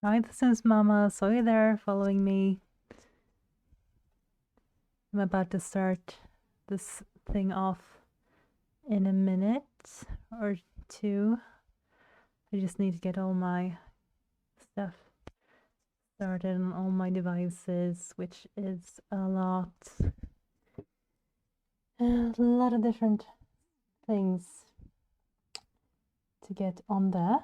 Hi, this is Mama. So you there following me? I'm about to start this thing off in a minute or two. I just need to get all my stuff started on all my devices, which is a lot. A lot of different things to get on there.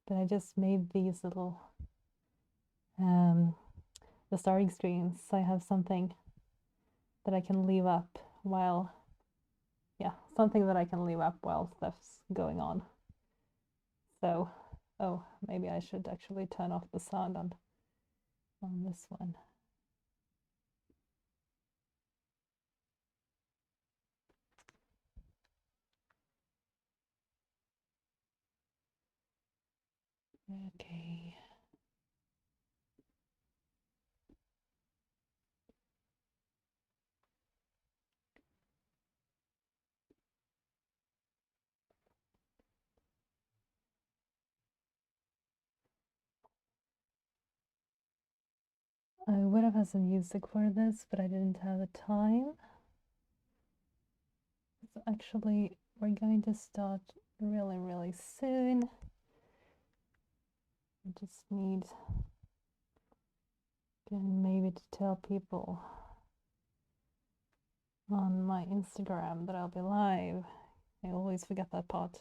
But I just made these little the starting screens. So I have something that I can leave up while something that I can leave up while stuff's going on. So, oh, maybe I should actually turn off the sound on this one. Okay. I would have had some music for this, but I didn't have the time. So actually, we're going to start really, really soon. I just need maybe to tell people on my Instagram that I'll be live. I always forget that part.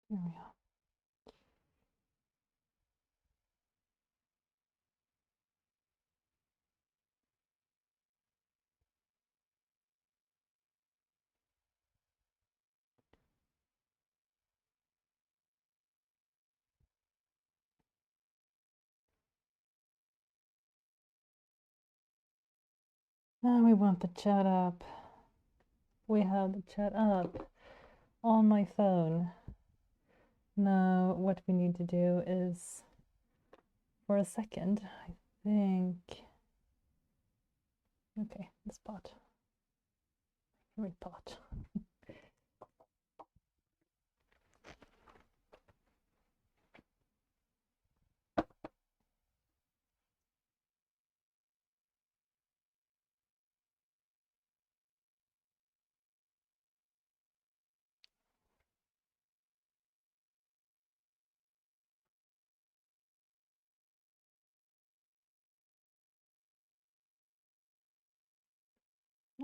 Here we are. And we want the chat up. We have the chat up on my phone. Now, what we need to do is, for a second, I think, okay, this part, every part.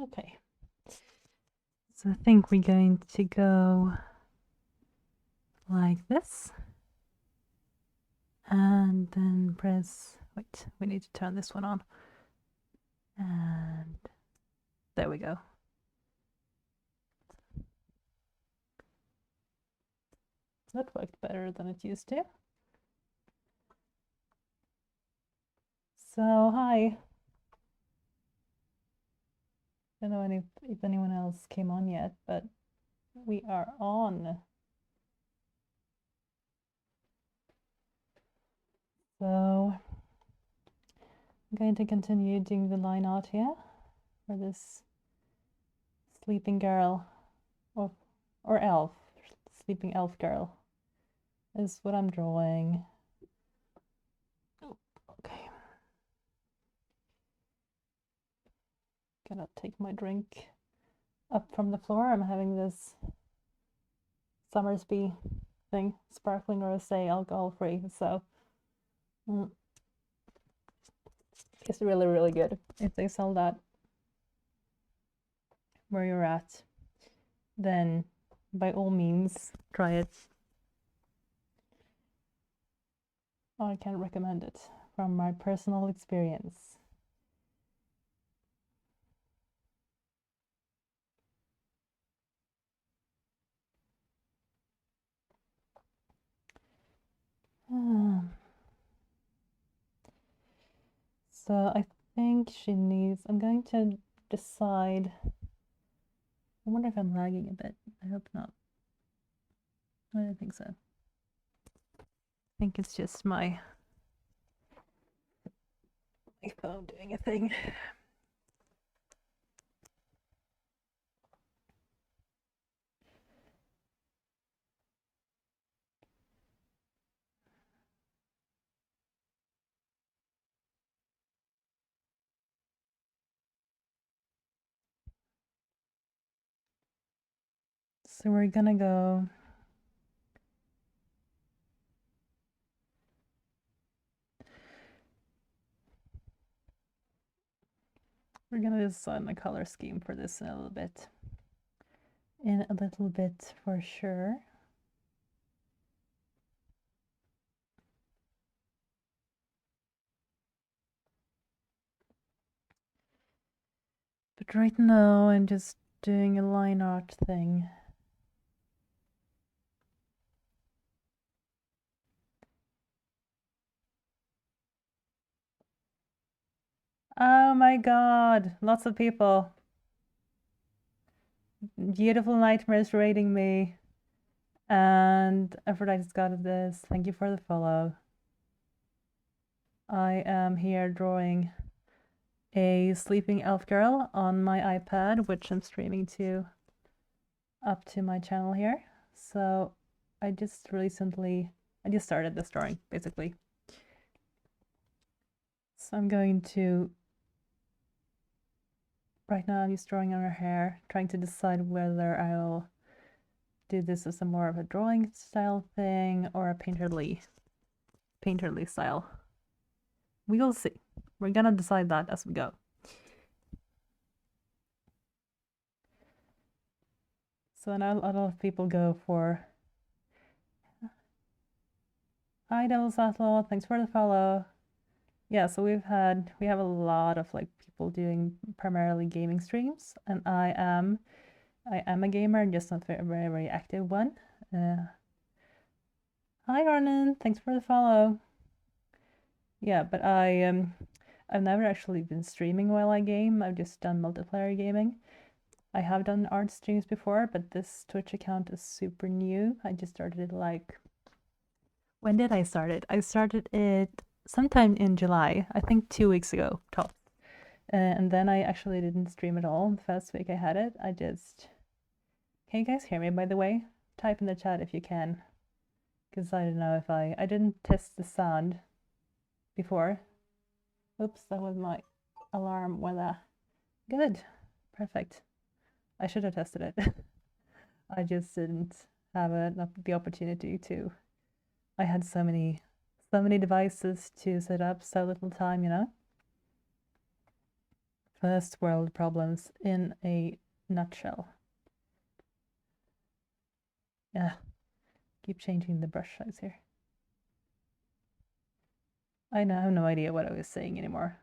Okay, so I think we're going to go like this, and then press, wait, we need to turn this one on, and there we go. That worked better than it used to. So, hi. don't know if anyone else came on yet, but we are on. So I'm going to continue doing the line art here for this sleeping girl or elf, sleeping elf girl is what I'm drawing. Oh, okay. Gonna take my drink up from the floor. I'm having this Summersby thing, sparkling rosé, alcohol free. So it's really, really good. If they sell that where you're at, then by all means try it. I can recommend it from my personal experience. So I think she needs, I'm going to decide. I wonder if I'm lagging a bit. I hope not. I don't think so. I think it's just my phone doing a thing. So we're gonna go. We're gonna decide on a color scheme for this in a little bit. In a little bit for sure. But right now I'm just doing a line art thing. Oh my god, lots of people. Beautiful Nightmares rating me. And Aphrodite's got this. Thank you for the follow. I am here drawing a sleeping elf girl on my iPad, which I'm streaming to up to my channel here. So I just started this drawing basically. So I'm going to, right now I'm just drawing on her hair, trying to decide whether I'll do this as a more of a drawing style thing or a painterly style. We will see. We're gonna decide that as we go. So I know a lot of people go for hi Devil's Outlaw, thanks for the follow. Yeah, so we have a lot of like people doing primarily gaming streams, and I am a gamer, just not very, very, very active one. Hi Arnon, thanks for the follow. Yeah, but I've never actually been streaming while I game. I've just done multiplayer gaming. I have done art streams before, but this Twitch account is super new. I just started it like, when did I start it? I started it sometime in July, I think 2 weeks ago, tops. And then I actually didn't stream at all. The first week I had it, can you guys hear me, by the way? Type in the chat if you can, because I don't know if I didn't test the sound before. Oops, that was my alarm weather. Good, perfect. I should have tested it. I just didn't have the opportunity to. I had so many devices to set up, so little time, you know? First world problems in a nutshell. Yeah, keep changing the brush size here. I have no idea what I was saying anymore.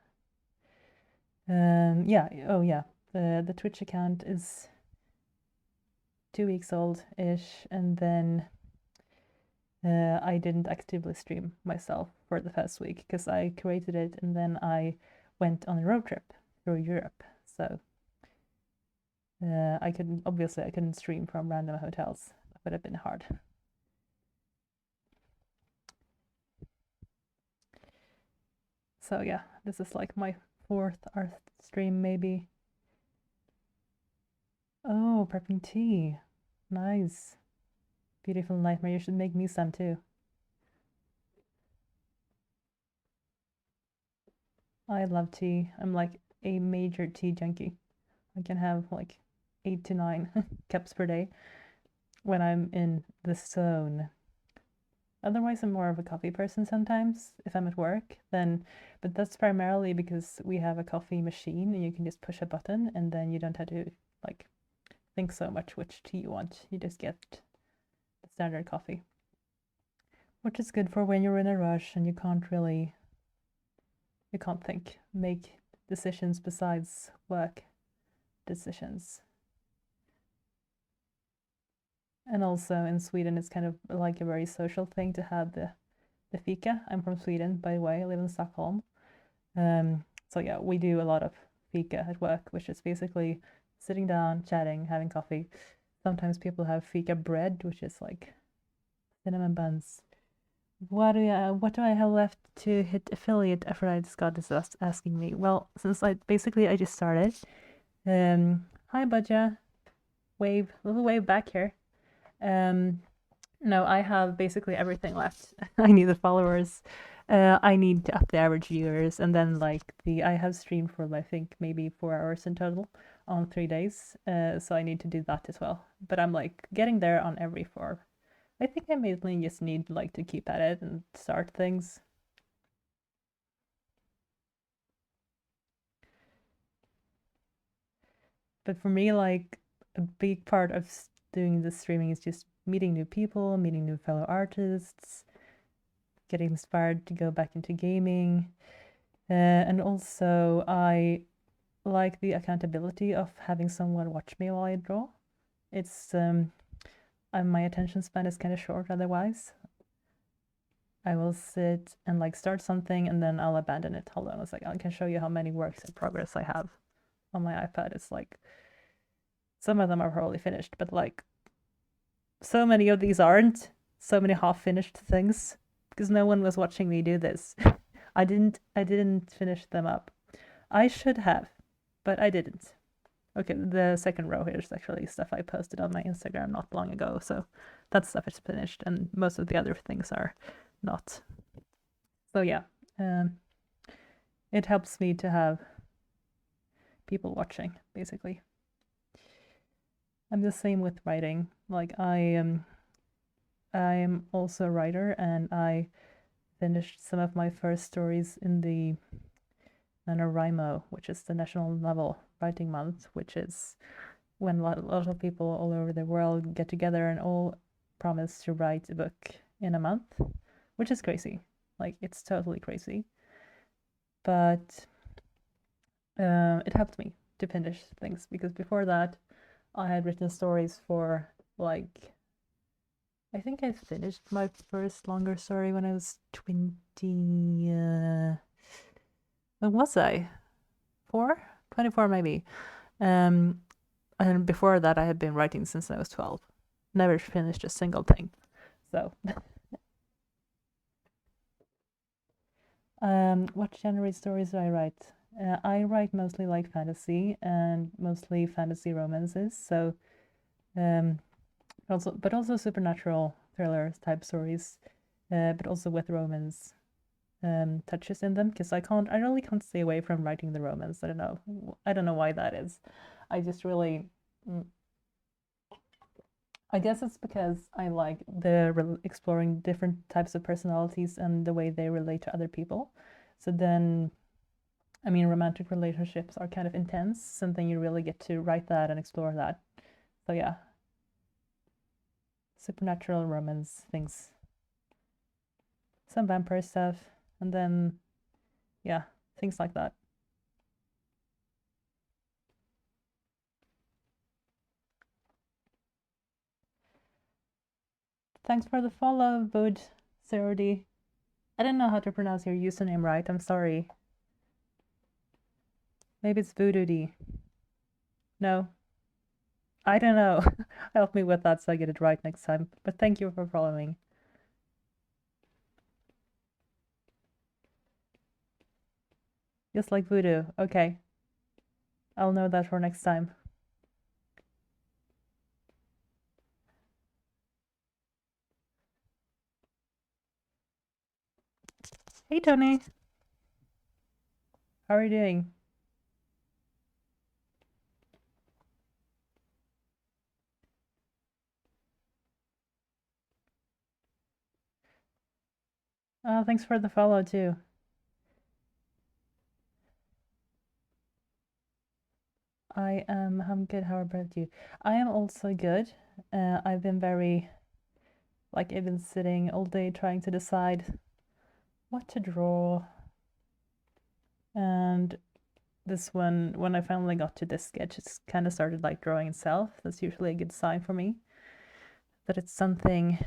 Yeah, oh yeah, the Twitch account is 2 weeks old-ish, and then I didn't actively stream myself for the first week because I created it and then I went on a road trip through Europe. So I couldn't stream from random hotels. That would have been hard. So yeah, this is like my fourth art stream maybe. Oh, prepping tea. Nice. Beautiful nightmare. You should make me some too. I love tea. I'm like a major tea junkie. I can have like 8 to 9 cups per day when I'm in the zone. Otherwise, I'm more of a coffee person sometimes if I'm at work. But that's primarily because we have a coffee machine and you can just push a button and then you don't have to like think so much which tea you want. You just get the standard coffee, which is good for when you're in a rush and you can't think, make decisions besides work decisions. And also in Sweden, it's kind of like a very social thing to have the fika. I'm from Sweden, by the way. I live in Stockholm. So yeah, we do a lot of fika at work, which is basically sitting down, chatting, having coffee. Sometimes people have fika bread, which is like cinnamon buns. What do I have left to hit affiliate? Aphrodite Scott is asking me. Well, since I just started. Hi Budja. Little wave back here. No, I have basically everything left. I need the followers. I need to up the average viewers, and then I have streamed for I think maybe 4 hours in total on 3 days. So I need to do that as well. But I'm like getting there on every 4. I think I mainly just need to keep at it and start things. But for me, like a big part of doing this streaming is just meeting new people, meeting new fellow artists, getting inspired to go back into gaming. And also, I like the accountability of having someone watch me while I draw. It's my attention span is kind of short otherwise. I will sit and start something and then I'll abandon it. Hold on a second. I can show you how many works in progress I have on my iPad. It's like some of them are probably finished, but so many of these aren't. So many half-finished things because no one was watching me do this. I didn't finish them up. I should have, but I didn't. Okay, the second row here is actually stuff I posted on my Instagram not long ago, so that stuff is finished, and most of the other things are not. So yeah, it helps me to have people watching, basically. I'm the same with writing. I'm also a writer, and I finished some of my first stories in the NaNoWriMo, which is the National Novel Writing Month, which is when a lot of people all over the world get together and all promise to write a book in a month, which is crazy. It's totally crazy. But it helped me to finish things because before that, I had written stories for I think I finished my first longer story when I was 20. When was I? 24 maybe. And before that, I had been writing since I was 12. Never finished a single thing. So, what genre stories do I write? I write mostly fantasy and mostly fantasy romances. So, also supernatural thriller type stories, but also with romance touches in them because I really can't stay away from writing the romance. I don't know why that is. I just really I guess it's because I like exploring different types of personalities and the way they relate to other people. So then, I mean, romantic relationships are kind of intense, and then you really get to write that and explore that. So yeah, supernatural romance things, some vampire stuff, and then yeah, things like that. Thanks for the follow, Bud Serodi. I don't know how to pronounce your username right. I'm sorry. Maybe it's Voodoo D. No. I don't know. Help me with that so I get it right next time. But thank you for following. Just like voodoo. Okay. I'll know that for next time. Hey, Tony. How are you doing? Thanks for the follow, too. I'm good. How about you? I am also good. I've been I've been sitting all day trying to decide what to draw. And this one, when I finally got to this sketch, it's kind of started like drawing itself. That's usually a good sign for me that it's something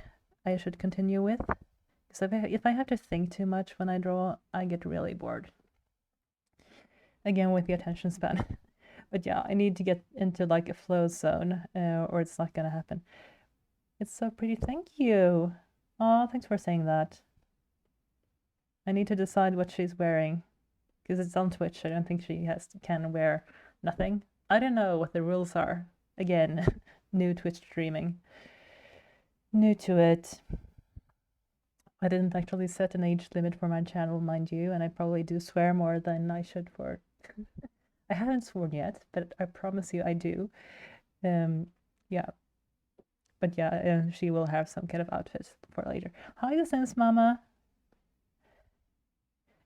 I should continue with. Because if I have to think too much when I draw, I get really bored. Again, with the attention span. But yeah, I need to get into like a flow zone, or it's not gonna happen. It's so pretty. Thank you. Oh, thanks for saying that. I need to decide what she's wearing because it's on Twitch. I don't think she can wear nothing. I don't know what the rules are. Again, new Twitch streaming. New to it. I didn't actually set an age limit for my channel, mind you, and I probably do swear more than I should for. I haven't sworn yet, but I promise you I do. Yeah. But yeah, she will have some kind of outfit for later. Hi, The Sims Mama.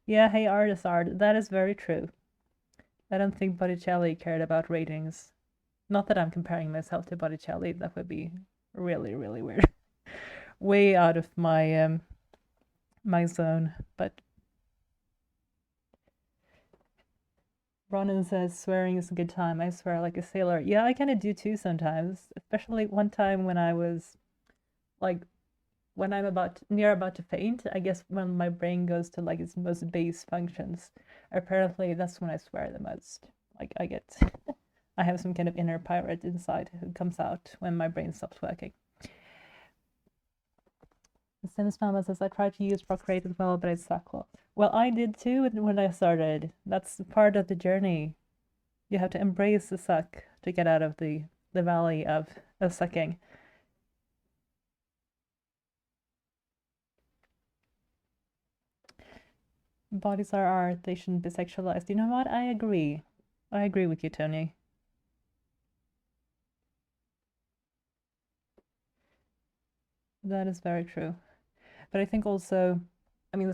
Yeah, hey, artist art. That is very true. I don't think Botticelli cared about ratings. Not that I'm comparing myself to Botticelli. That would be really, really weird. Way out of my my zone. But Ronan says swearing is a good time. I swear like a sailor. Yeah, I kind of do too sometimes. Especially one time when I was like when I'm about to faint. I guess when my brain goes to like its most base functions. Apparently, that's when I swear the most. Like I have some kind of inner pirate inside who comes out when my brain stops working. Sims Mama says I tried to use Procreate as well, but it sucked. Well, I did too when I started. That's part of the journey. You have to embrace the suck to get out of the valley of sucking. Bodies are art, they shouldn't be sexualized. You know what? I agree. I agree with you, Tony. That is very true. But I think also, I mean,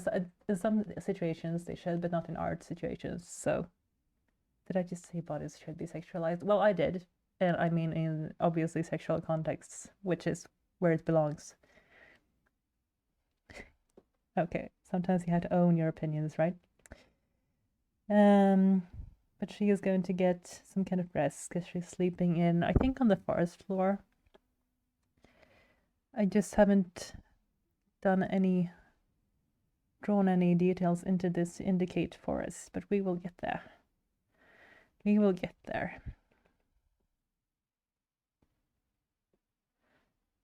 in some situations they should, but not in art situations. So, did I just say bodies should be sexualized? Well, I did. And I mean, in obviously sexual contexts, which is where it belongs. Okay, sometimes you have to own your opinions, right? But she is going to get some kind of rest because she's sleeping in, I think, on the forest floor. I just haven't drawn any details into this to indicate forest, but we will get there. We will get there.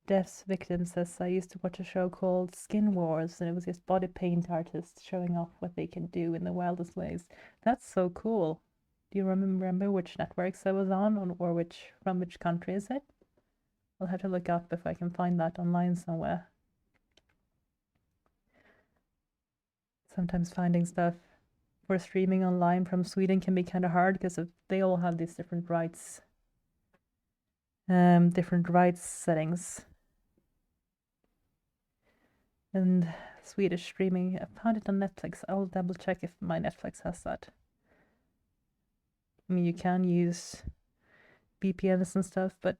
Death's Victim says, I used to watch a show called Skin Wars, and it was just body paint artists showing off what they can do in the wildest ways. That's so cool. Do you remember which networks I was on, or from which country is it? I'll have to look up if I can find that online somewhere. Sometimes finding stuff for streaming online from Sweden can be kind of hard because they all have these different rights settings. And Swedish streaming, I found it on Netflix. I'll double check if my Netflix has that. I mean, you can use VPNs and stuff, but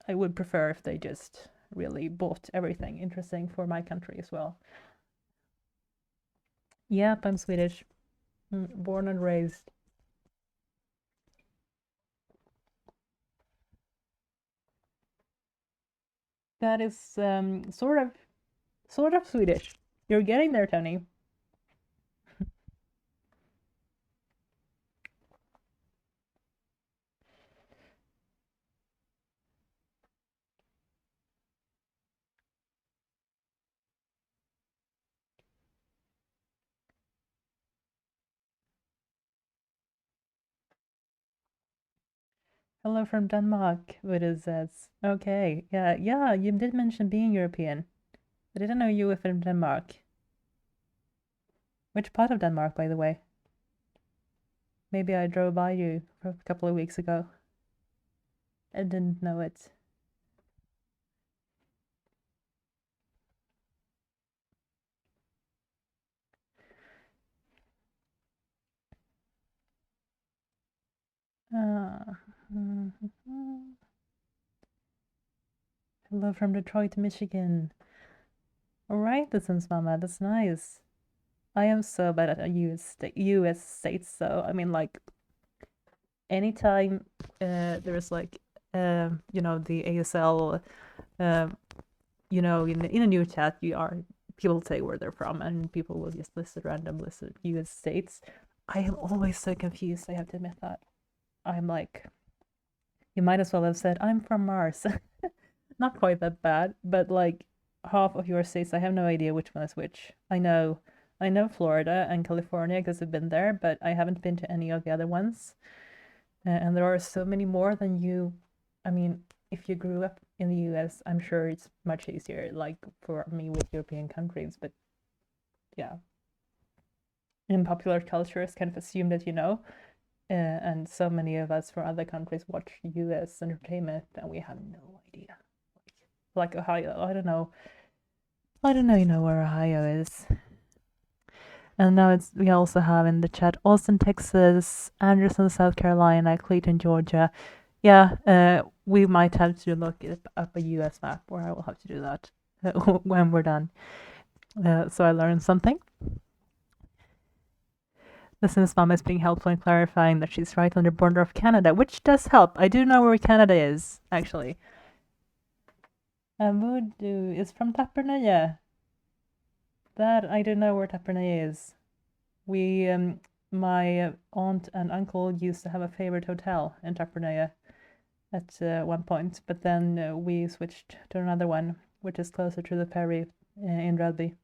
I would prefer if they just really bought everything interesting for my country as well. Yep, I'm Swedish. Born and raised. That is sort of Swedish. You're getting there, Tony. Hello from Denmark, Voodoo says. Okay, yeah, you did mention being European. I didn't know you were from Denmark. Which part of Denmark, by the way? Maybe I drove by you a couple of weeks ago. I didn't know it. Hello from Detroit, Michigan. Alright, listens, Mama, that's nice. I am so bad at US states, so I mean, like, anytime there's like, the ASL, in a new chat, people say where they're from, and people will just list a random list of US states. I am always so confused, I have to admit that. I'm like, you might as well have said, I'm from Mars. Not quite that bad, but like half of your states, I have no idea which one is which. I know Florida and California because I've been there, but I haven't been to any of the other ones. And there are so many more than you. I mean, if you grew up in the US, I'm sure it's much easier, like for me with European countries, but yeah. In popular culture, it's kind of assumed that you know. And so many of us from other countries watch US entertainment and we have no idea. Like Ohio, I don't know. You know where Ohio is. And now we also have in the chat Austin, Texas, Anderson, South Carolina, Clayton, Georgia. Yeah, we might have to look up a US map, or I will have to do that when we're done. So I learned something. Listeners' mom is being helpful in clarifying that she's right on the border of Canada, which does help. I do know where Canada is, actually. Voodoo is from Tapernaya. That I don't know where Tapernaya is. We, my aunt and uncle used to have a favorite hotel in Tapernaya at one point, but then we switched to another one, which is closer to the ferry in Rugby.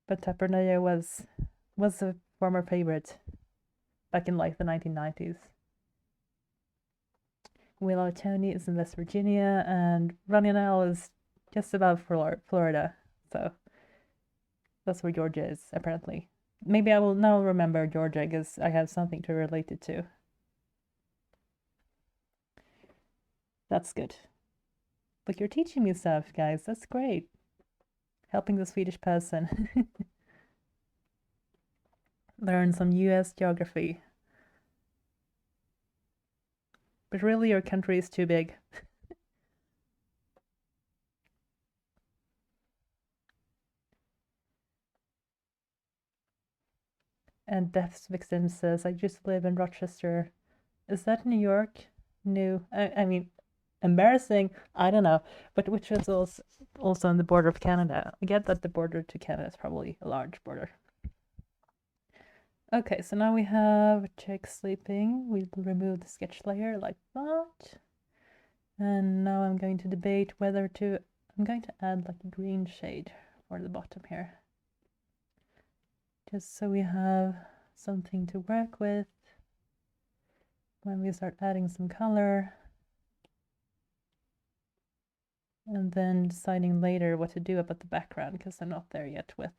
But Tapernaya was a former favorite back in like the 1990s. Willow Tony is in West Virginia, and Runyon is just above Florida, so that's where Georgia is, apparently. Maybe I will now remember Georgia, because I have something to relate it to. That's good. But you're teaching me stuff, guys. That's great. Helping the Swedish person learn some US geography. But really, your country is too big. And Death's Victim says, I just live in Rochester. Is that New York? No. I mean, embarrassing. I don't know. But which is also on the border of Canada. I get that the border to Canada is probably a large border. Okay, so now we have Chick sleeping. We remove the sketch layer like that. And now I'm going to debate whether to... I'm going to add like a green shade for the bottom here. Just so we have something to work with when we start adding some color. And then deciding later what to do about the background, because I'm not there yet with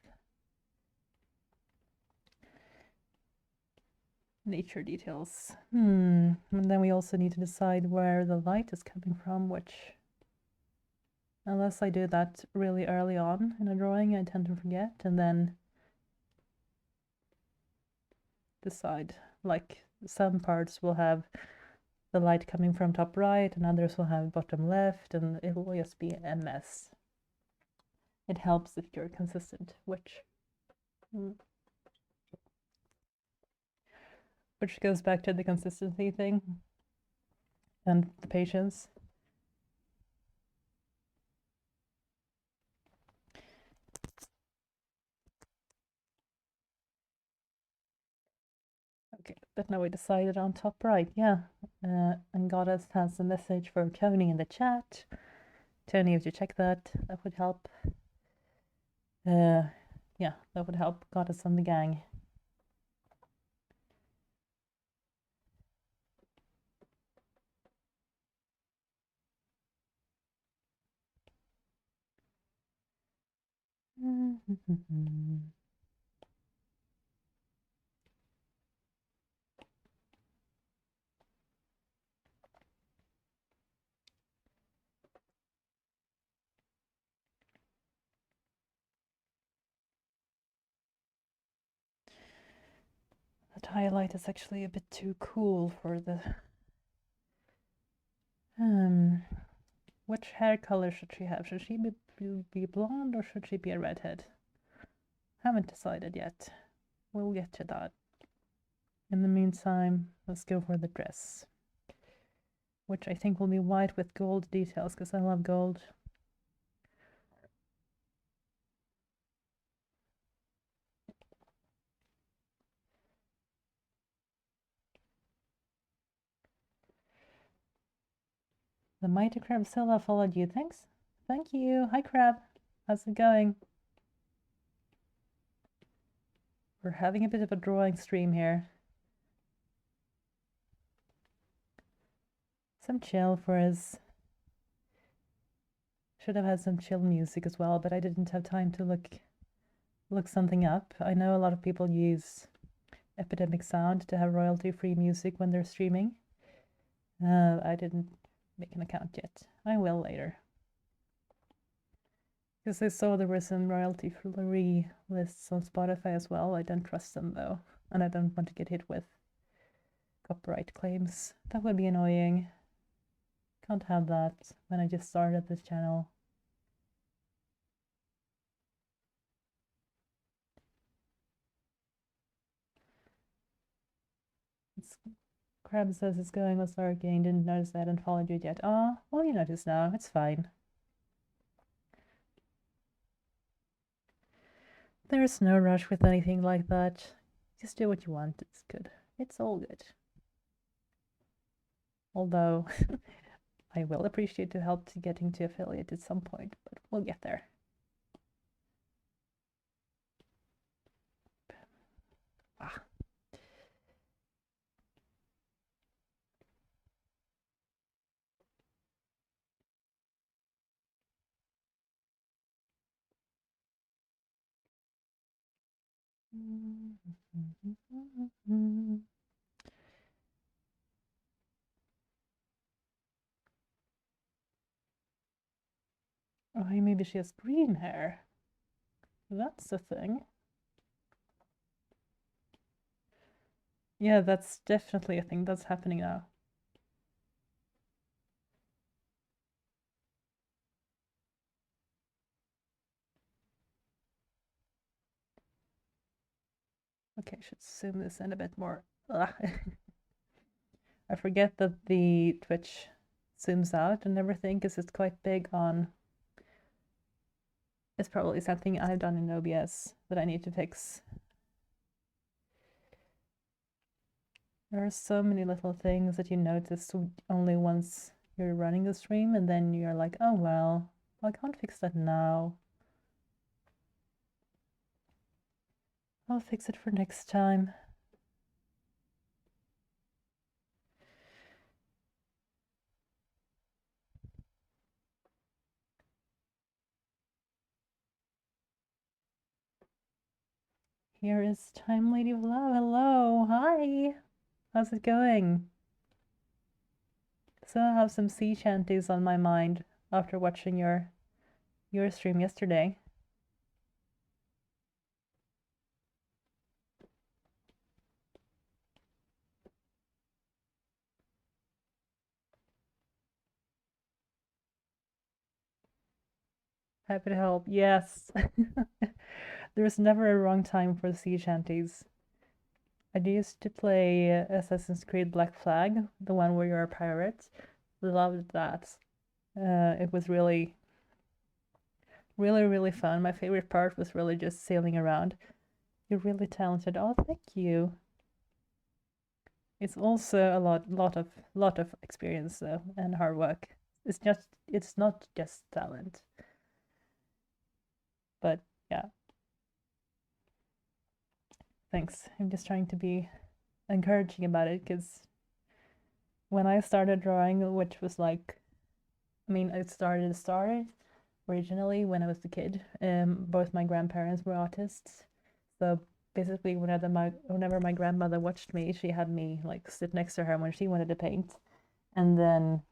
nature details. And then we also need to decide where the light is coming from, which, unless I do that really early on in a drawing, I tend to forget, and then decide. Like, some parts will have the light coming from top right, and others will have bottom left, and it will just be a mess. It helps if you're consistent, which goes back to the consistency thing and the patience. Okay, but now we decided on top right, yeah. And Goddess has a message for Tony in the chat. Tony, if you check that would help. Yeah, that would help Goddess and the gang. That highlight is actually a bit too cool for the... Which hair color should she have? Should she be blonde or should she be a redhead? Haven't decided yet. We'll get to that. In the meantime, let's go for the dress, which I think will be white with gold details because I love gold. The mighty crab Scylla followed you. Thanks. Thank you. Hi, crab. How's it going? We're having a bit of a drawing stream here. Some chill for us. Should have had some chill music as well, but I didn't have time to look something up. I know a lot of people use Epidemic Sound to have royalty-free music when they're streaming. I didn't make an account yet. I will later. Because I saw there were some royalty-free lists on Spotify as well. I don't trust them though, and I don't want to get hit with copyright claims. That would be annoying. Can't have that when I just started this channel. Crab says it's going with Arcane. Didn't notice I hadn't followed you yet. Oh, well, you notice now. It's fine. There's no rush with anything like that. Just do what you want. It's good. It's all good. Although, I will appreciate the help to getting to affiliate at some point, but we'll get there. Ah. Oh, maybe she has green hair. That's the thing. Yeah, that's definitely a thing that's happening now. Okay, I should zoom this in a bit more. I forget that the Twitch zooms out and everything because it's quite big on... It's probably something I've done in OBS that I need to fix. There are so many little things that you notice only once you're running the stream, and then you're like, oh well, I can't fix that now. I'll fix it for next time. Here is Time Lady of Love. Hello, hi. How's it going? So I have some sea shanties on my mind after watching your stream yesterday. Happy to help. Yes. There's never a wrong time for sea shanties. I used to play Assassin's Creed Black Flag, the one where you're a pirate. Loved that. It was really, really, really fun. My favorite part was really just sailing around. You're really talented. Oh, thank you. It's also a lot of experience though, and hard work. It's not just talent. But yeah. Thanks. I'm just trying to be encouraging about it because when I started drawing, which was like, I mean, it started, originally when I was a kid. Both my grandparents were artists, so basically whenever my grandmother watched me, she had me like sit next to her when she wanted to paint, and then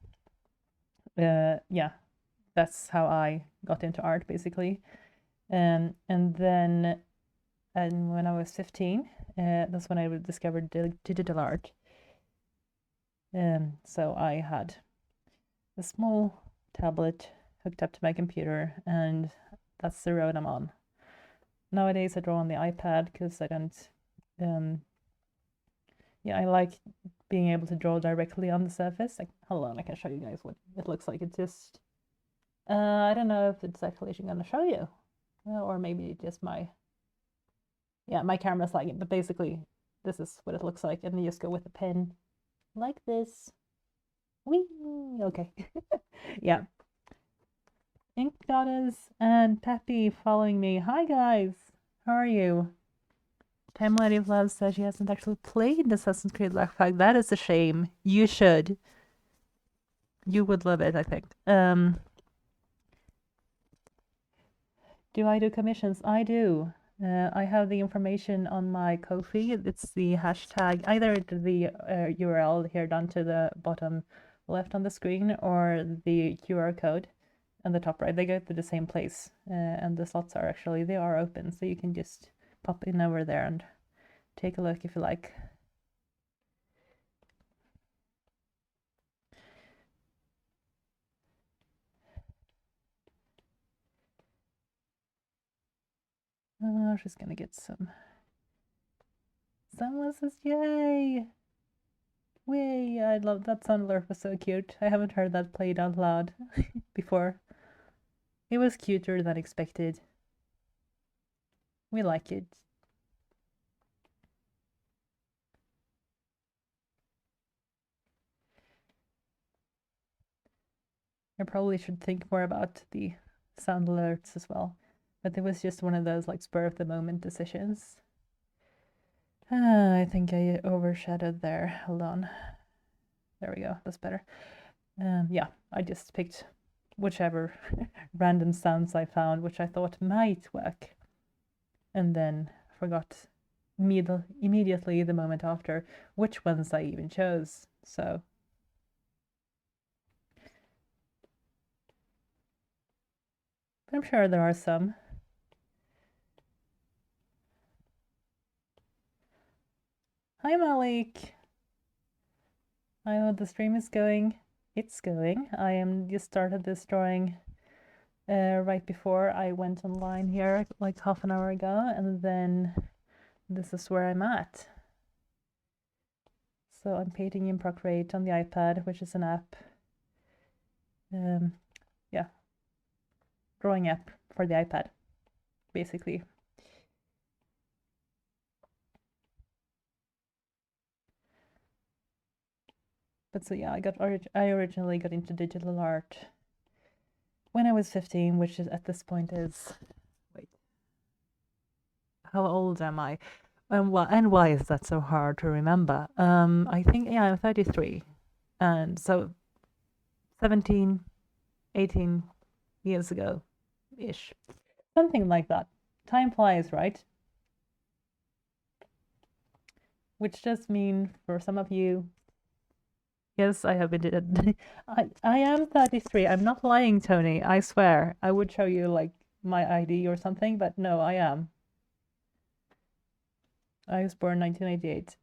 yeah, that's how I got into art basically. And then and when I was 15, that's when I discovered digital art. So I had a small tablet hooked up to my computer, and that's the road I'm on. Nowadays, I draw on the iPad because I don't. Yeah, I like being able to draw directly on the surface. Like, hold on, I can show you guys what it looks like. It's just. I don't know if it's actually going to show you, or maybe just my. Yeah, my camera's lagging, but basically, this is what it looks like, and you just go with a pen, like this. Whee! Okay. Yeah. Ink Goddess and Peppy following me. Hi guys, how are you? Time Lady of Love says she hasn't actually played Assassin's Creed Black Flag. That is a shame. You should. You would love it, I think. Do I do commissions? I do. I have the information on my Ko-fi. It's the hashtag, either the URL here down to the bottom left on the screen or the QR code on the top right. They go to the same place, and the slots they are open, so you can just pop in over there and take a look if you like. She's gonna get some. Someone says, "Yay! Way!" I love that sound alert was so cute. I haven't heard that played out loud before. It was cuter than expected. We like it. I probably should think more about the sound alerts as well. But it was just one of those like spur of the moment decisions. I think I overshadowed there. Hold on. There we go. That's better. Yeah, I just picked whichever random sounds I found, which I thought might work. And then forgot immediately the moment after which ones I even chose. So I'm sure there are some. Hi Malik. I know the stream is going. It's going. I am just started this drawing right before I went online here, like half an hour ago, and then this is where I'm at. So I'm painting in Procreate on the iPad, which is an app. Yeah, drawing app for the iPad, basically. But so yeah, I originally got into digital art when I was 15, which is at this point is, wait, how old am I? And why is that so hard to remember? I think, yeah, I'm 33. And so 17, 18 years ago ish. Something like that. Time flies, right? Which does mean for some of you, yes, I have been. I am 33. I'm not lying, Tony. I swear. I would show you like my ID or something, but no, I am. I was born 1988.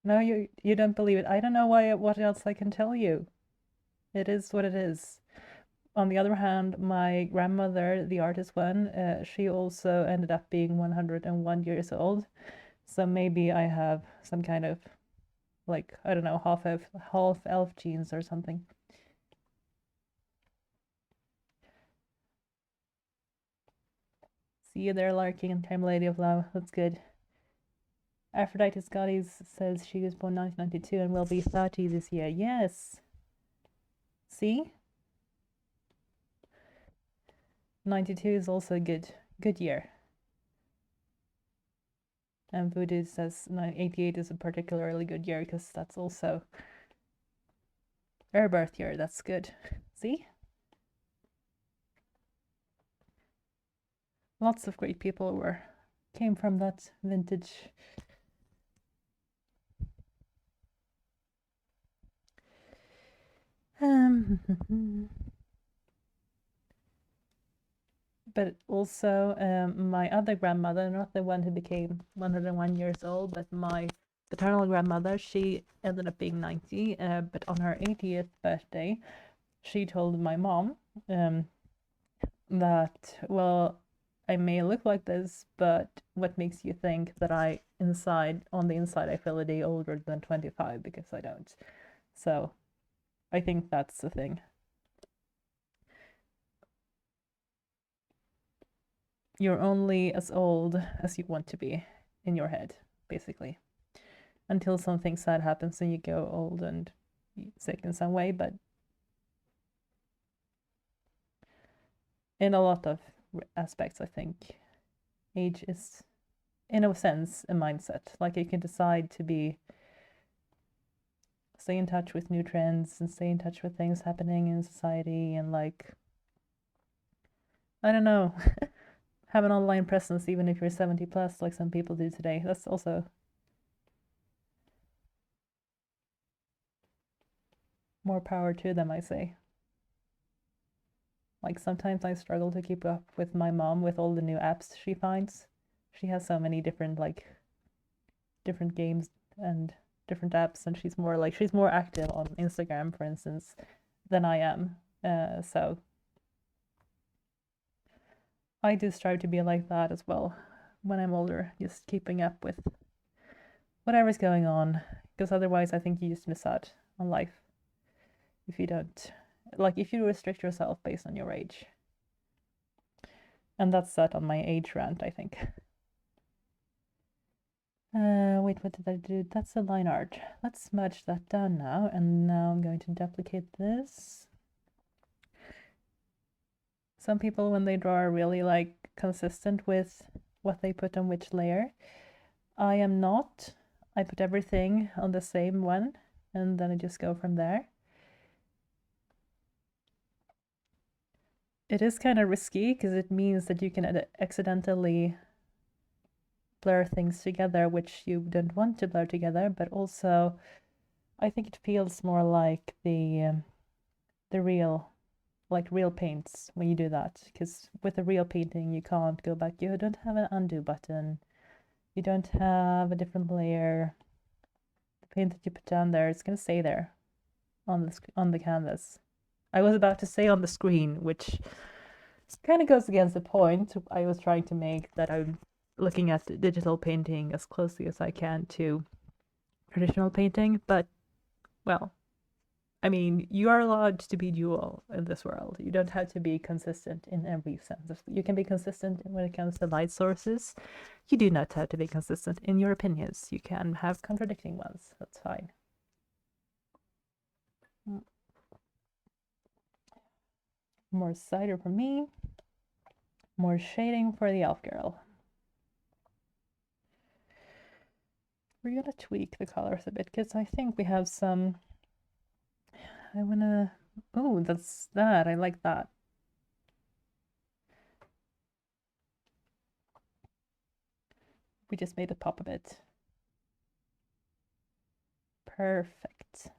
No, you don't believe it. I don't know what else I can tell you. It is what it is. On the other hand, my grandmother, the artist one, she also ended up being 101 years old. So maybe I have some kind of like, I don't know, half elf genes or something. See you there, Larking and Time Lady of Love. That's good. Aphrodite Scotties says she was born 1992 and will be 30 this year. Yes. See? 92 is also a good year. And Voodoo says 88 is a particularly good year because that's also her birth year. That's good. See? Lots of great people came from that vintage. But also my other grandmother, not the one who became 101 years old, but my paternal grandmother, she ended up being 90, but on her 80th birthday, she told my mom that, well, I may look like this, but what makes you think that on the inside, I feel a day older than 25 because I don't. So I think that's the thing. You're only as old as you want to be in your head, basically, until something sad happens and you go old and sick in some way. But in a lot of aspects, I think age is, in a sense, a mindset. Like you can decide to stay in touch with new trends and stay in touch with things happening in society and, like, I don't know, have an online presence even if you're 70 plus, like some people do today. That's also more power to them, I say. Like sometimes I struggle to keep up with my mom with all the new apps she finds. She has so many different different games and different apps, and she's more active on Instagram, for instance, than I am. So I do strive to be like that as well when I'm older, just keeping up with whatever's going on, because otherwise I think you just miss out on life if you don't, like, if you restrict yourself based on your age. And that's that on my age rant, I think. Wait, what did I do? That's the line art. Let's merge that down now, and now I'm going to duplicate this. Some people, when they draw, are really like consistent with what they put on which layer. I am not. I put everything on the same one, and then I just go from there. It is kind of risky because it means that you can accidentally blur things together which you don't want to blur together, but also I think it feels more like the real, like real paints when you do that, because with a real painting you can't go back. You don't have an undo button, you don't have a different layer. The paint that you put down there, it's going to stay there on the canvas. I was about to say on the screen, which kind of goes against the point I was trying to make, that I'm looking at digital painting as closely as I can to traditional painting. But, well, I mean, you are allowed to be dual in this world. You don't have to be consistent in every sense. You can be consistent when it comes to light sources. You do not have to be consistent in your opinions. You can have contradicting ones. That's fine. More cider for me. More shading for the elf girl. We're gonna tweak the colors a bit because I think we have some. I wanna. Oh, that's that. I like that. We just made it pop a bit. Perfect.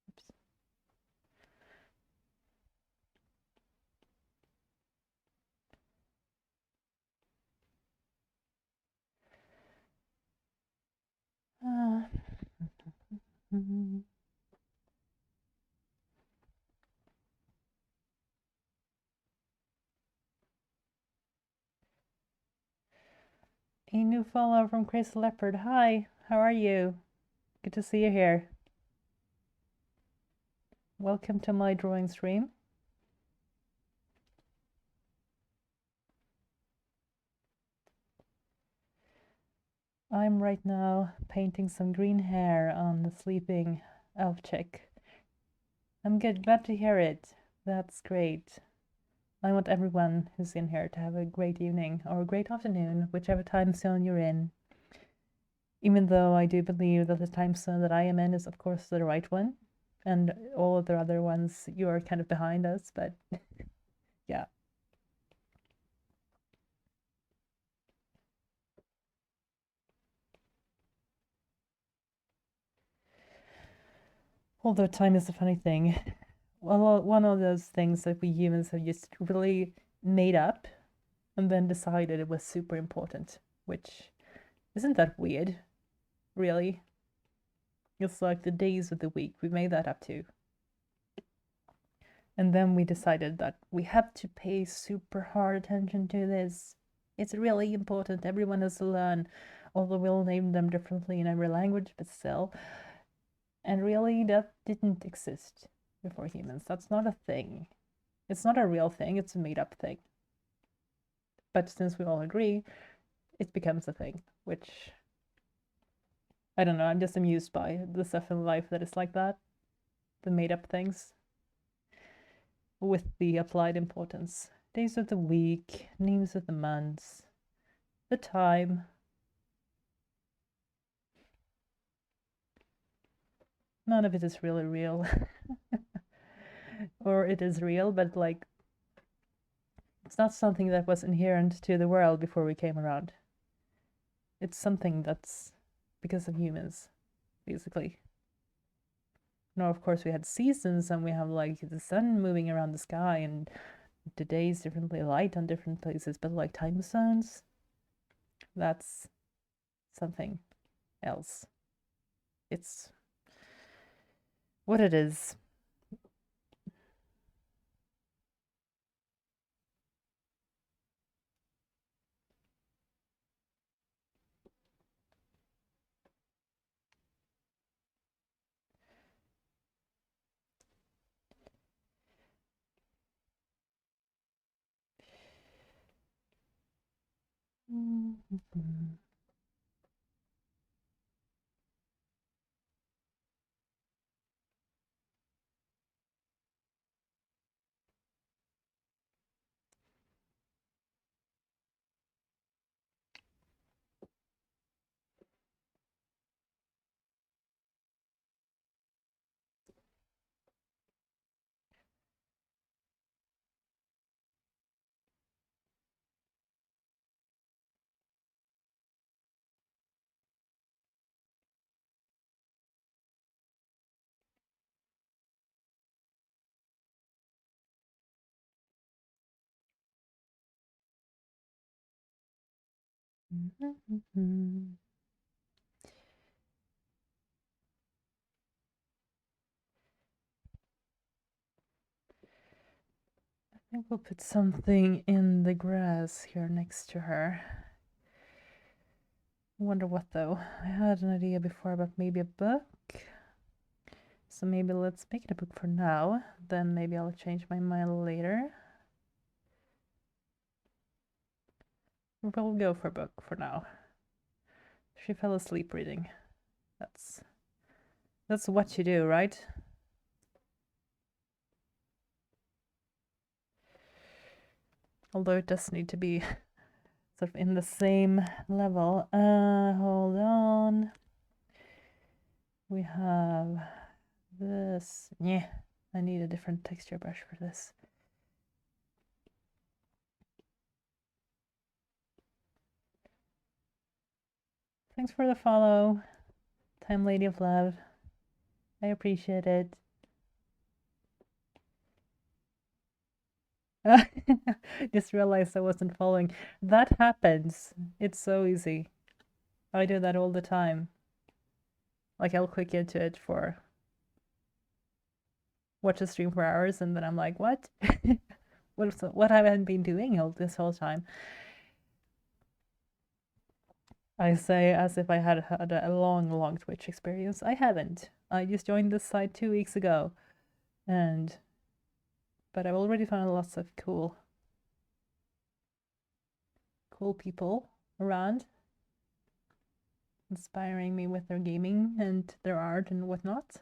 Oops. A new follow from Chris Leopard. Hi, how are you? Good to see you here. Welcome to my drawing stream. I'm right now painting some green hair on the sleeping elf chick. I'm good, glad to hear it. That's great. I want everyone who's in here to have a great evening or a great afternoon, whichever time zone you're in. Even though I do believe that the time zone that I am in is, of course, the right one, and all of the other ones you are kind of behind us, but yeah. Although time is a funny thing. Well, one of those things that we humans have just really made up and then decided it was super important, which isn't that weird, really. It's like the days of the week, we made that up too. And then we decided that we have to pay super hard attention to this. It's really important. Everyone has to learn, although we'll name them differently in every language, but still. And really, that didn't exist before humans. That's not a thing. It's not a real thing, it's a made up thing. But since we all agree, it becomes a thing, which I don't know, I'm just amused by the stuff in life that is like that. The made up things with the applied importance. Days of the week, names of the months, the time. None of it is really real. Or it is real, but like it's not something that was inherent to the world before we came around. It's something that's because of humans, basically. Now, of course, we had seasons and we have like the sun moving around the sky and the days differently light on different places, but like time zones, that's something else. It's what it is. Mm-hmm. Mm-hmm. I think we'll put something in the grass here next to her. I wonder what though. I had an idea before about maybe a book. So maybe let's make it a book for now. Then maybe I'll change my mind later. We'll go for a book for now. She fell asleep reading. That's what you do, right? Although it does need to be sort of in the same level. Hold on. We have this. Yeah, I need a different texture brush for this. Thanks for the follow, Time Lady of Love. I appreciate it. Just realized I wasn't following. That happens. It's so easy. I do that all the time. Like I'll click into it for watch a stream for hours and then I'm like, what? What have I been doing this whole time? I say as if I had had a long Twitch experience. I haven't. I just joined this site 2 weeks ago, but I've already found lots of cool people around, inspiring me with their gaming and their art and whatnot.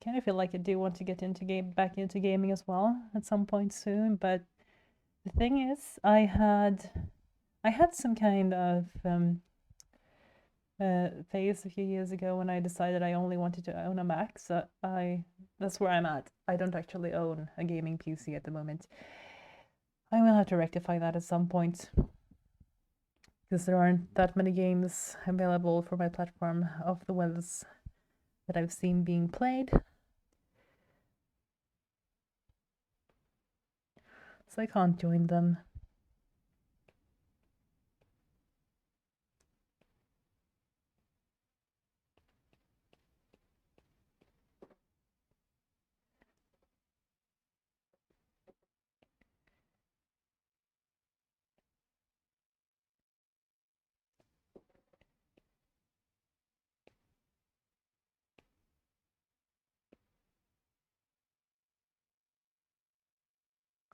kind of feel like I do want to get back into gaming as well at some point soon. But the thing is, I had some kind of phase a few years ago when I decided I only wanted to own a Mac. So that's where I'm at. I don't actually own a gaming PC at the moment. I will have to rectify that at some point, because there aren't that many games available for my platform of the ones that I've seen being played. So I can't join them.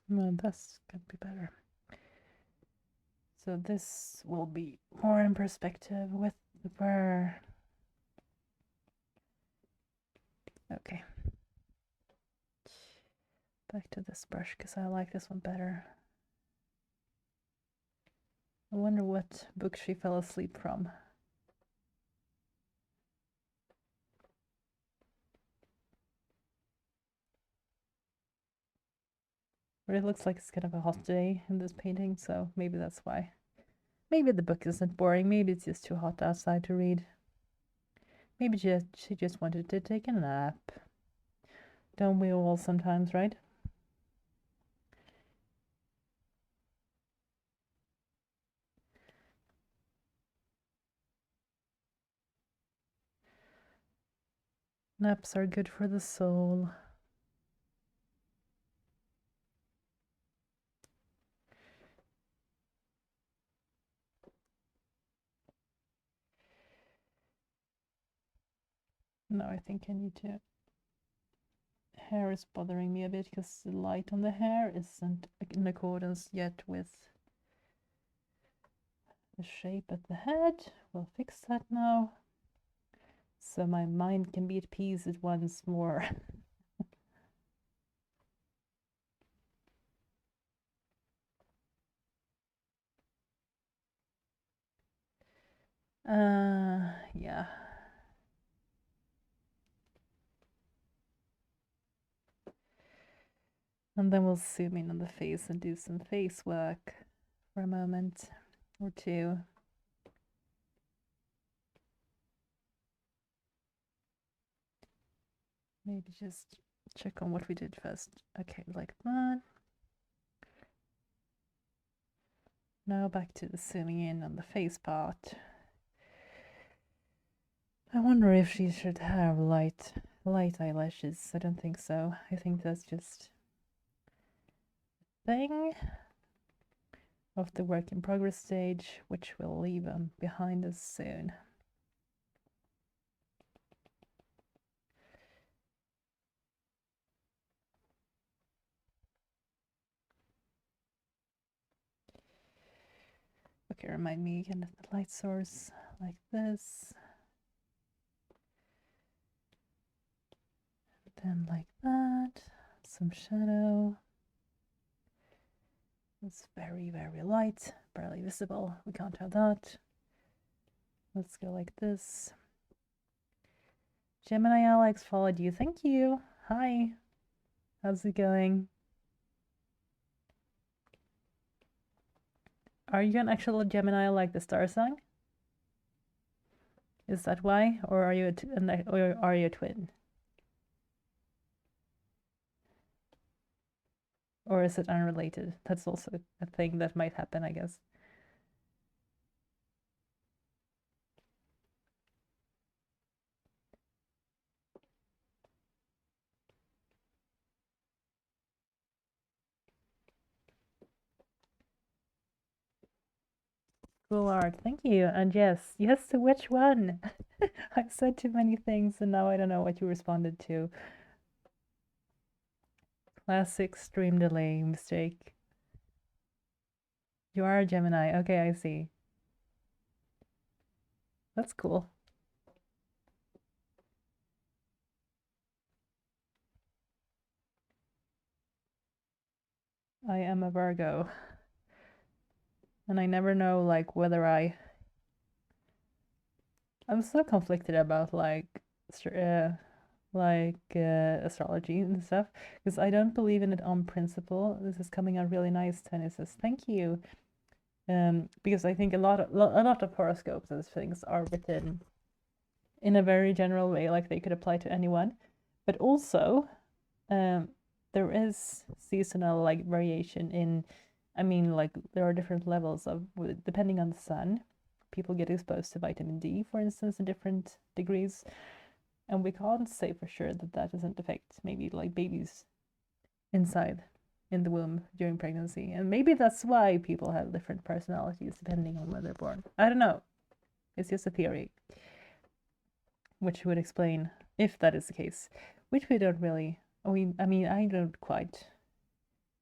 Well, that's gonna be better. So this will be more in perspective with where. Okay. Back to this brush because I like this one better. I wonder what book she fell asleep from. But it looks like it's kind of a hot day in this painting, so maybe that's why. Maybe the book isn't boring, maybe it's just too hot outside to read. Maybe she just wanted to take a nap. Don't we all sometimes, right? Naps are good for the soul. No, I think I need to. Hair is bothering me a bit because the light on the hair isn't in accordance yet with the shape at the head. We'll fix that now, so my mind can be at peace at once more. Yeah. And then we'll zoom in on the face and do some face work for a moment or two. Maybe just check on what we did first. Okay, like that. Now back to the zooming in on the face part. I wonder if she should have light eyelashes. I don't think so. I think that's just a thing of the work in progress stage, which we'll leave behind us soon. Okay, remind me again of the light source like this. Then like that, some shadow. It's very, very light, barely visible. We can't have that. Let's go like this. Gemini Alex followed you. Thank you. Hi. How's it going? Are you an actual Gemini like the star sign? Is that why? Or are you a twin? Or is it unrelated? That's also a thing that might happen, I guess. Cool art. Thank you. And yes, to which one? I've said too many things and now I don't know what you responded to. Classic stream delay mistake. You are a Gemini. Okay, I see. That's cool. I am a Virgo, and I never know like whether I'm so conflicted about astrology and stuff because I don't believe in it on principle. This is coming out really nice. Tenny says thank you. Because I think a lot of horoscopes and things are written in a very general way, like they could apply to anyone, but also um, there is seasonal like variation in. I mean, like there are different levels of depending on the sun. People get exposed to vitamin D, for instance, in different degrees, and we can't say for sure that that doesn't affect maybe like babies inside in the womb during pregnancy. And maybe that's why people have different personalities depending on when they're born. I don't know. It's just a theory, which would explain if that is the case, which we don't really. I mean, I don't quite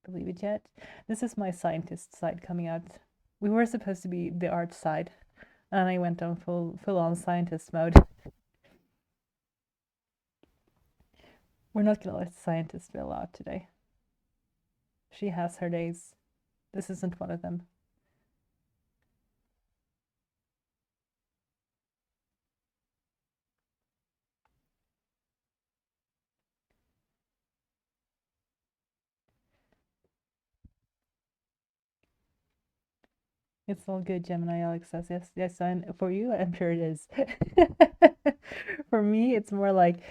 believe it yet. This is my scientist side coming out. We were supposed to be the art side, and I went on full on scientist mode. We're not gonna let the scientist feel out today. She has her days. This isn't one of them. It's all good, Gemini. Alex says yes, yes. And for you, I'm sure it is. For me, it's more like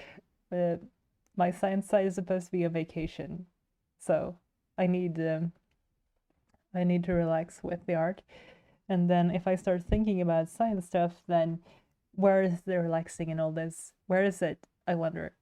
uh, my science side is supposed to be a vacation, so I need um, I need to relax with the art. And then if I start thinking about science stuff, then where is the relaxing in all this? Where is it? I wonder.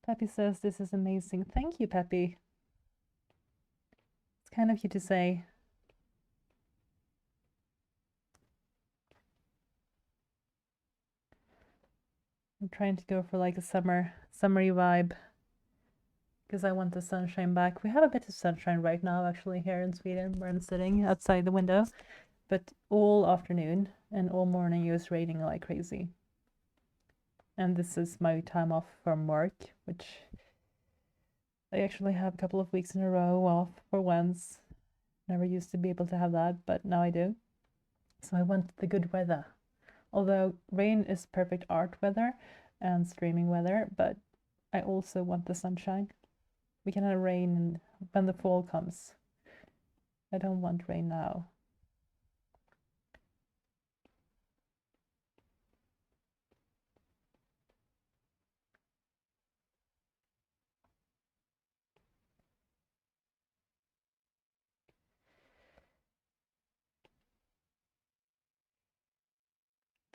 Peppy says this is amazing. Thank you, Peppy. It's kind of you to say. I'm trying to go for like a summery vibe because I want the sunshine back. We have a bit of sunshine right now, actually, here in Sweden, where I'm sitting outside the window, but all afternoon and all morning it was raining like crazy. And this is my time off from work, which I actually have a couple of weeks in a row off for once. Never used to be able to have that, but now I do. So I want the good weather. Although rain is perfect art weather and streaming weather, but I also want the sunshine. We can have rain when the fall comes. I don't want rain now.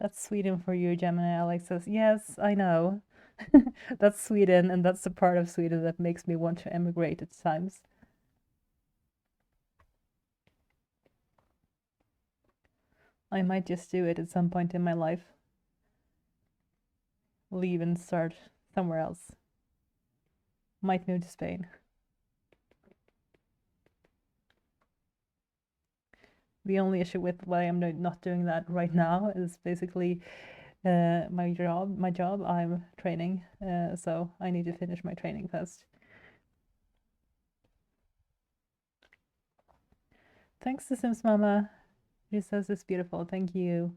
That's Sweden for you, Gemini. Alex says, yes, I know. That's Sweden, and that's the part of Sweden that makes me want to emigrate at times. I might just do it at some point in my life. Leave and start somewhere else. Might move to Spain. The only issue with why I'm not doing that right now is basically my job. My job, I'm training, so I need to finish my training first. Thanks to Sims Mama. She says it's beautiful. Thank you.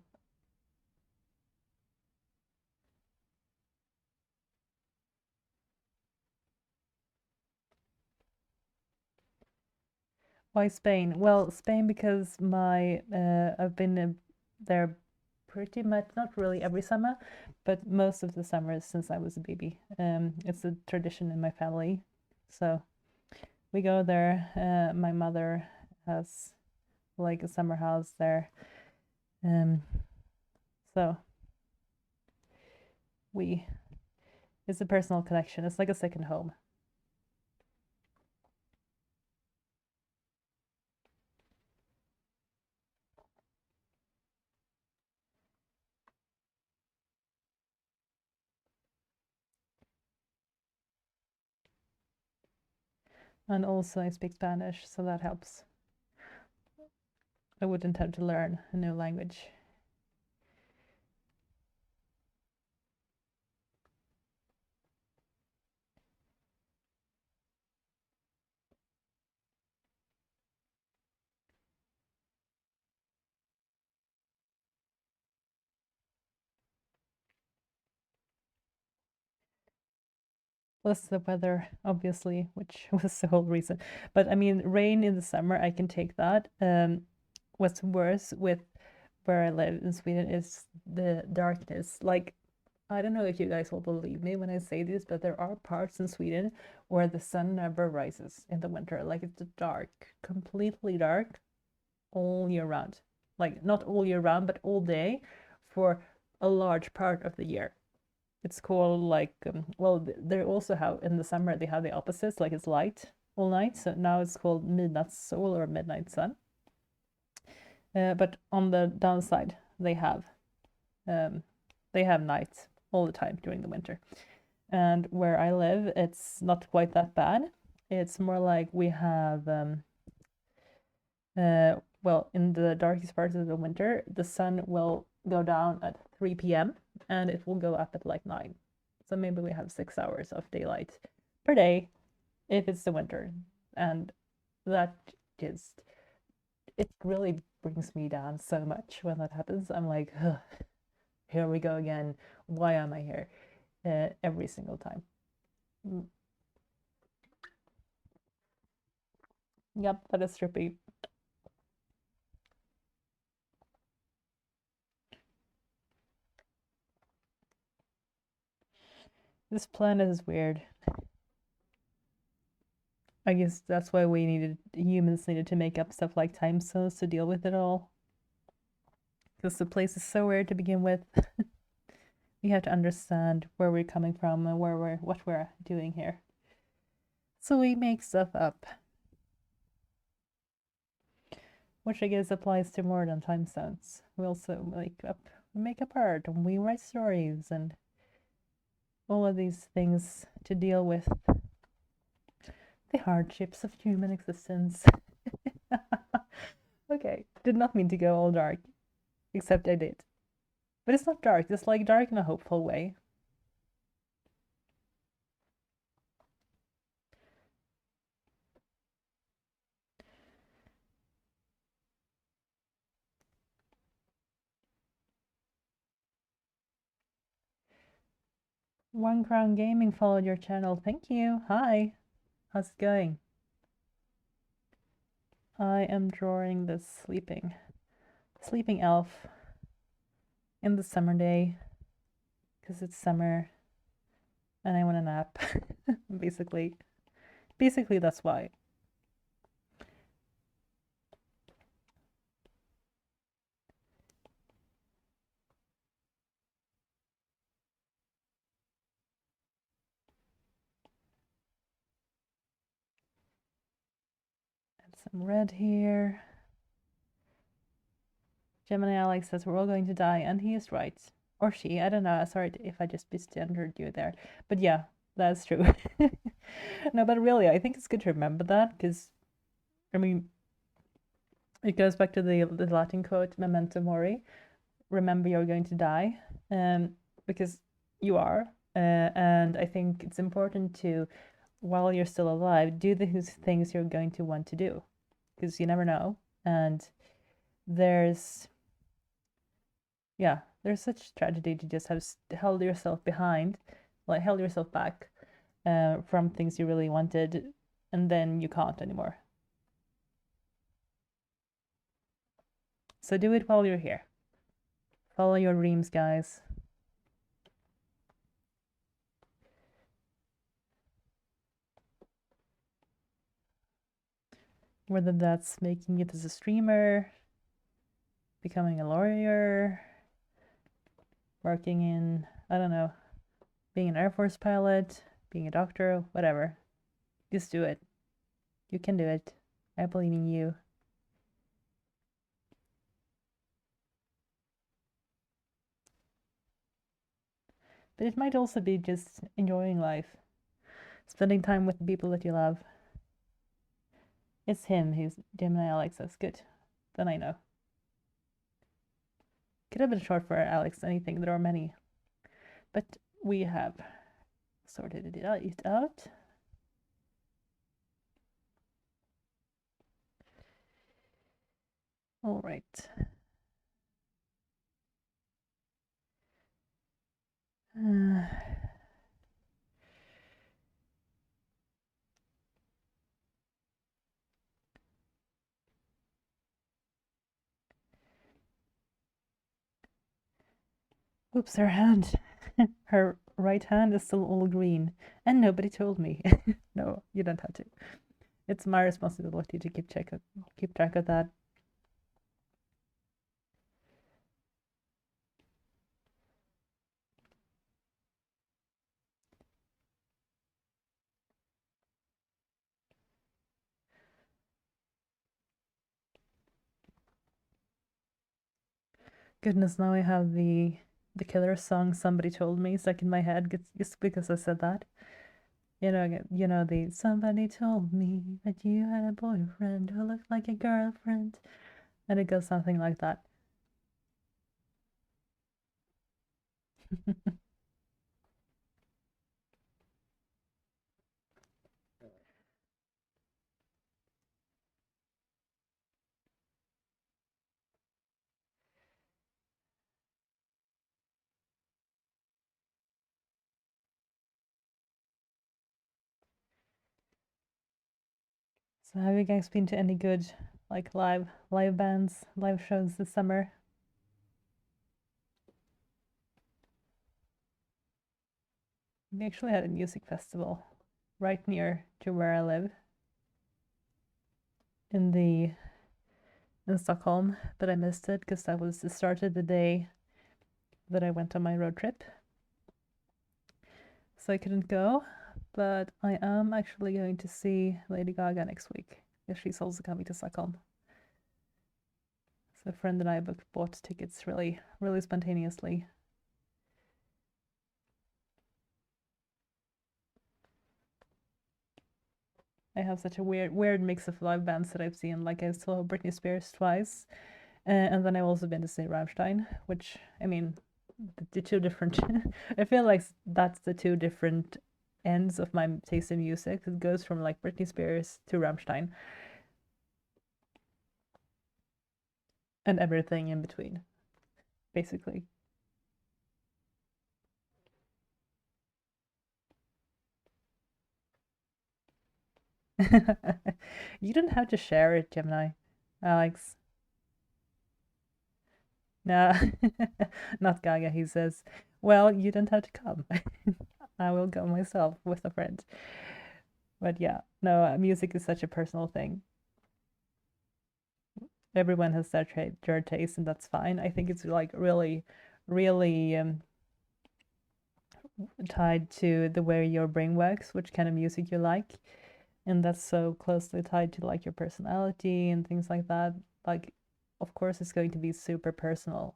Why Spain? Well, Spain because my I've been there pretty much, not really every summer, but most of the summers since I was a baby. It's a tradition in my family, so we go there. My mother has like a summer house there, um, so we it's a personal connection. It's like a second home. And also I speak Spanish, so that helps. I wouldn't have to learn a new language. Plus the weather, obviously, which was the whole reason. But I mean, rain in the summer, I can take that. What's worse with where I live in Sweden is the darkness. Like, I don't know if you guys will believe me when I say this, but there are parts in Sweden where the sun never rises in the winter. Like, it's dark, completely dark all year round. Like, not all year round, but all day for a large part of the year. It's called like well, they also have in the summer they have the opposites, like it's light all night. So now it's called midnattssol or midnight sun. But on the downside, they have night all the time during the winter. And where I live, it's not quite that bad. It's more like we have well, in the darkest parts of the winter, the sun will go down at 3 p.m. and it will go up at like 9. So maybe we have 6 hours of daylight per day if it's the winter. And that just, it really brings me down so much when that happens. I'm like, ugh, here we go again. Why am I here? Every single time. Yep, that is trippy. This planet is weird. I guess that's why humans needed to make up stuff like time zones to deal with it all. Because the place is so weird to begin with. We have to understand where we're coming from and what we're doing here. So we make stuff up. Which I guess applies to more than time zones. We also make up art and we write stories and all of these things to deal with the hardships of human existence. Okay, did not mean to go all dark, except I did. But it's not dark, it's like dark in a hopeful way. One Crown Gaming followed your channel. Thank you. Hi. How's it going? I am drawing this sleeping elf in the summer day because it's summer and I want a nap. Basically that's why. Add some red here. Gemini Alex says we're all going to die, and he is right. Or she, I don't know. Sorry if I just misgendered you there. But yeah, that's true. No, but really, I think it's good to remember that because, I mean, it goes back to the Latin quote, memento mori, remember you're going to die, because you are. And I think it's important to, while you're still alive, do the things you're going to want to do because you never know. And there's such tragedy to just have held yourself behind, like held yourself back from things you really wanted, and then you can't anymore. So do it while you're here. Follow your dreams, guys. Whether that's making it as a streamer, becoming a lawyer, working in, I don't know, being an Air Force pilot, being a doctor, whatever. Just do it. You can do it. I believe in you. But it might also be just enjoying life, spending time with the people that you love. It's him who's Gemini Alex. That's good. Then I know. Could have been short for Alex anything. There are many. But we have sorted it out. All right. Oops, her hand. Her right hand is still all green. And nobody told me. No, you don't have to. It's my responsibility to keep track of that. Goodness, now I have the killer song Somebody Told Me stuck in my head just because I said that. The somebody told me that you had a boyfriend who looked like a girlfriend. And it goes something like that. So have you guys been to any good like live bands, live shows this summer? We actually had a music festival right near to where I live in Stockholm, but I missed it because that was the start of the day that I went on my road trip. So I couldn't go, but I am actually going to see Lady Gaga next week because she's also coming to Stockholm. So a friend and I bought tickets really, really spontaneously. I have such a weird mix of live bands that I've seen. Like I saw Britney Spears twice, and then I've also been to see Rammstein, which I mean, the two different. I feel like that's the two different ends of my taste in music. It goes from like Britney Spears to Rammstein, and everything in between, basically. You don't have to share it, Gemini. Alex. No, not Gaga. He says, well, you don't have to come. I will go myself with a friend. But yeah, no, music is such a personal thing. Everyone has their taste, and that's fine. I think it's like really, really tied to the way your brain works, which kind of music you like. And that's so closely tied to like your personality and things like that. Like, of course, it's going to be super personal.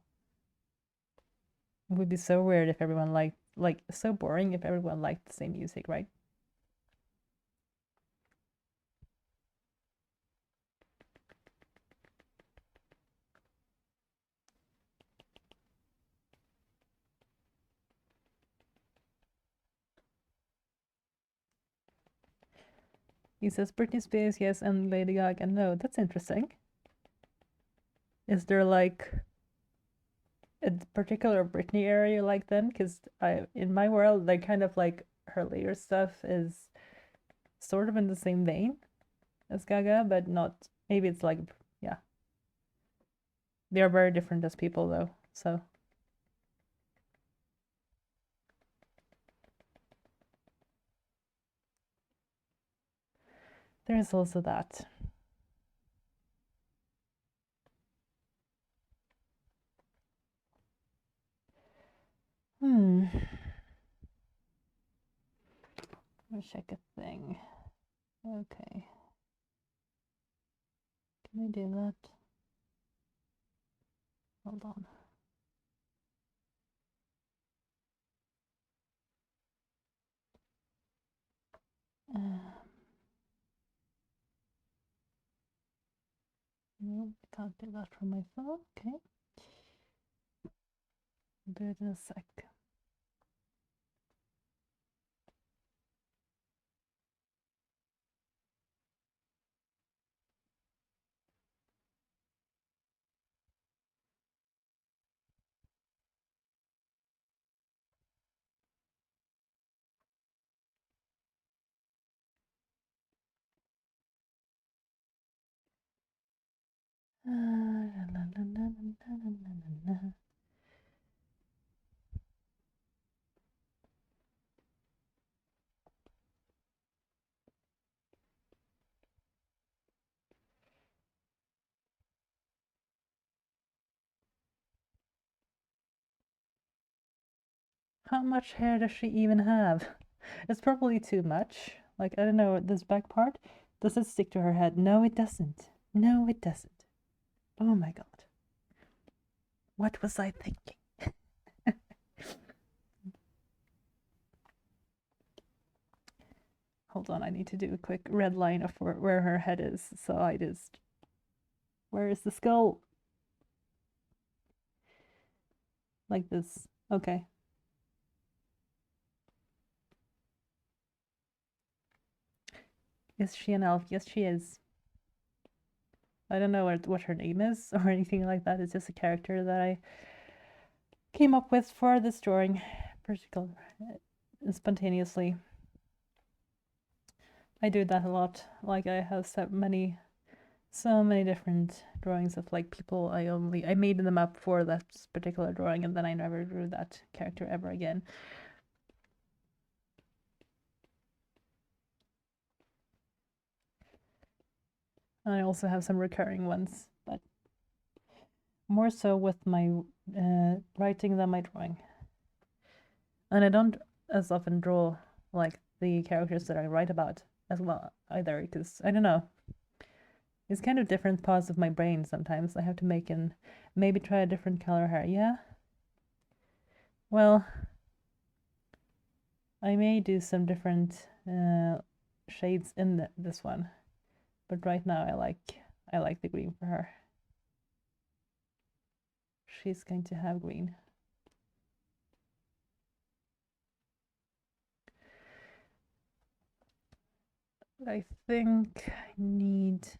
It would be so weird if everyone like so boring if everyone liked the same music, right? He says Britney Spears, yes, and Lady Gaga, no. That's interesting. Is there like a particular Britney area like then? Because I, in my world, like kind of like her later stuff is sort of in the same vein as Gaga, but not. Maybe it's like, yeah, they are very different as people though. So there's also that. Hmm. Let me check a thing. Okay. Can I do that? Hold on. No, I can't do that from my phone. Okay. I'll do it in a sec. How much hair does she even have? It's probably too much. Like, I don't know, this back part, does it stick to her head? No, it doesn't. No, it doesn't. Oh my god. What was I thinking? Hold on, I need to do a quick red line of where her head is. So I just. Where is the skull? Like this. Okay. Is she an elf? Yes, she is. I don't know what her name is or anything like that. It's just a character that I came up with for this drawing, particularly spontaneously. I do that a lot. Like I have so many different drawings of like people I made them up for that particular drawing, and then I never drew that character ever again. And I also have some recurring ones, but more so with my writing than my drawing. And I don't as often draw like the characters that I write about as well either, because I don't know. It's kind of different parts of my brain sometimes. I have to make and maybe try a different color hair. Yeah. Well, I may do some different shades in this one, but right now I like the green for her. She's going to have green. But I think I need to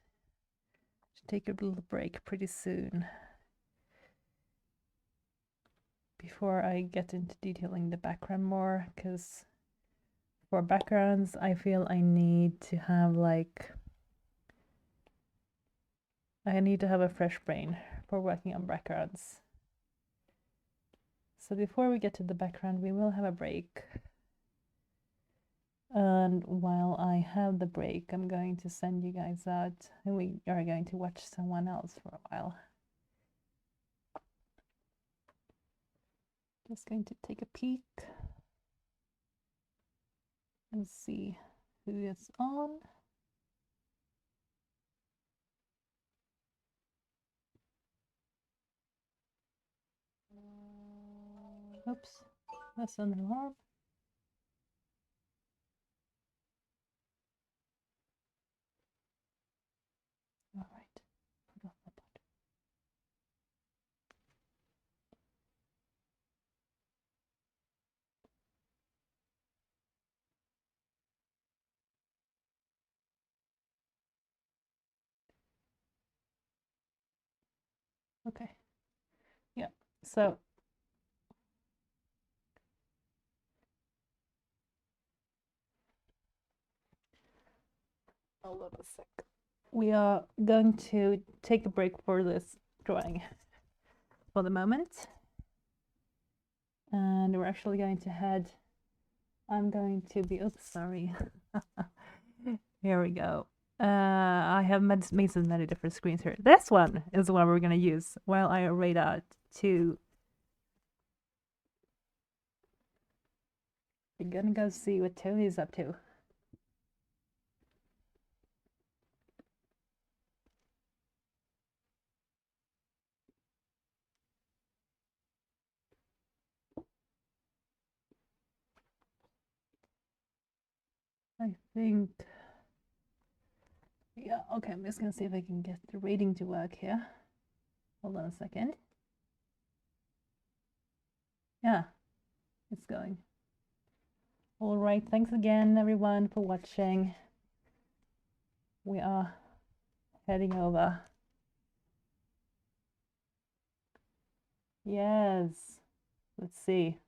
take a little break pretty soon before I get into detailing the background more, because for backgrounds I feel I need to have a fresh brain for working on backgrounds. So before we get to the background, we will have a break. And while I have the break, I'm going to send you guys out and we are going to watch someone else for a while. Just going to take a peek and see who is on. Oops, that's an alarm. All right, forgot that part. Okay, yeah, so hold on a sec. We are going to take a break for this drawing for the moment. And we're actually going to head, I'm going to be, oops, sorry. Here we go. I have made so many different screens here. This one is the one we're going to use while I read out to. We're going to go see what Tony's up to. I think Yeah, okay, I'm just gonna see if I can get the rating to work here. Hold on a second. Yeah, it's going. All right, thanks again, everyone, for watching. We are heading over. Yes, let's see.